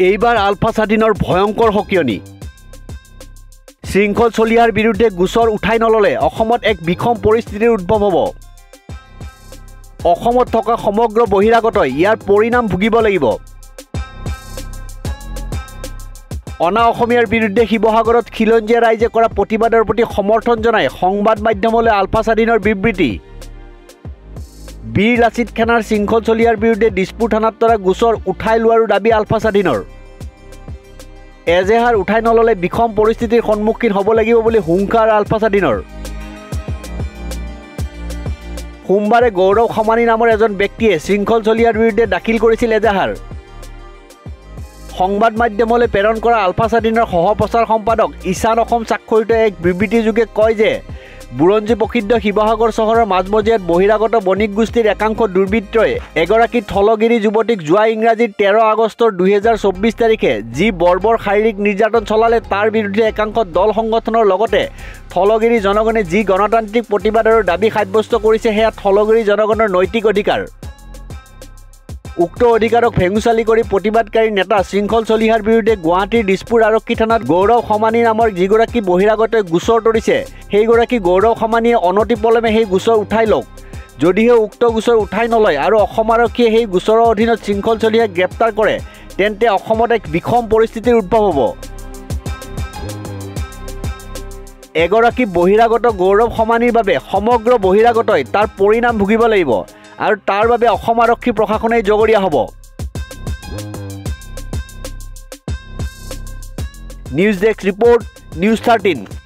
এইবাৰ আলফা স্বাধীনৰ ভয়ংকৰ সকিয়নি শৃংখল চলিহাৰ বিৰুদ্ধে গোচৰ উঠাই নললে অসমত এক বিষম পৰিস্থিতিৰ উদ্ভৱ হ'ব অসমত থকা সমগ্ৰ বহিৰাগতই ইয়াৰ পৰিণাম ভুগিব লাগিব অনা অসমীয়াৰ বিৰুদ্ধে শিৱসাগৰত খিলঞ্জীয়া ৰাইজে কৰা প্ৰতিবাদৰ প্ৰতি সমৰ্থন জনাই সংবাদ মাধ্যমলৈ আলফা স্বাধীনৰ বিবৃতি বীৰ লাচিত খানাৰ শৃংখল চলিহাৰ বিৰুদ্ধে দিছপুৰ থানাত তৰা গোচৰ উঠাই লোৱাৰ দাবী আলফা স্বাধীনৰ এজেহাৰ উঠাই নললে বিষম পৰিস্থিতিৰ সন্মুখীন হ'ব লাগিব বুলি হুংকাৰ আলফা স্বাধীনৰ সোমবাৰে গৌৰৱ খমানী নামৰ এজন ব্যক্তিয়ে শৃংখল চলিহাৰ বিৰুদ্ধে দাখিল কৰিছিল এজাহাৰ সংবাদ মাধ্যমলৈ প্ৰেৰণ কৰা আলফা স্বাধীনৰ সহপ্ৰচাৰ সম্পাদক ঈশান অসম স্বাক্ষৰিত এক বিবৃতিযোগে কয় যে বুৰঞ্জী প্ৰসিদ্ধ শিৱসাগৰ চহৰৰ মাজমজিয়াত বহিৰাগত বণিক গোষ্ঠীৰ একাংশ দুৰ্বৃত্তই এগৰাকী থলগিৰি যুৱতীক যোৱা ইংৰাজীৰ 13 আগষ্টৰ 2024 তাৰিখে যি বৰ্বৰ শাৰীৰিক নিৰ্যাতন চলালে তাৰ বিৰুদ্ধে একাংশ দল সংগঠনৰ লগতে থলগিৰি জনগণে যি গণতান্ত্ৰিক প্ৰতিবাদৰ দাবী সাব্যস্ত কৰিছে সেয়া থলগিৰি জনগণৰ নৈতিক অধিকাৰ উক্ত অধিকাৰক ভেঙুচালি কৰি প্ৰতিবাদকাৰী নেতা শৃংখল চলিহাৰ বিৰুদ্ধে গুৱাহাটীৰ দিছপুৰ আৰক্ষী থানাত গৌৰৱ খমানী নামৰ যিগৰাকী বহিৰাগতই গোচৰ তৰিছে সেইগৰাকী গৌৰৱ খমানীয়ে অনতিপলমে সেই গোচৰ উঠাই লওক যদিহে উক্ত গোচৰ উঠাই নলয় আৰু অসম আৰক্ষীয়ে সেই গোচৰৰ অধীনত শৃংখল চলিহাক গ্ৰেপ্তাৰ কৰে তেন্তে অসমত এক বিষম পৰিস্থিতিৰ উদ্ভৱ হ'ব এগৰাকী বহিৰাগত গৌৰৱ খমানীৰ বাবে সমগ্ৰ বহিৰাগতই তাৰ পৰিণাম ভুগিব লাগিব আৰু তাৰ বাবে অসম আৰক্ষী প্ৰশাসনে জগৰীয়া হ'ব নিউজ ডেস্ক ৰিপৰ্ট নিউজ 13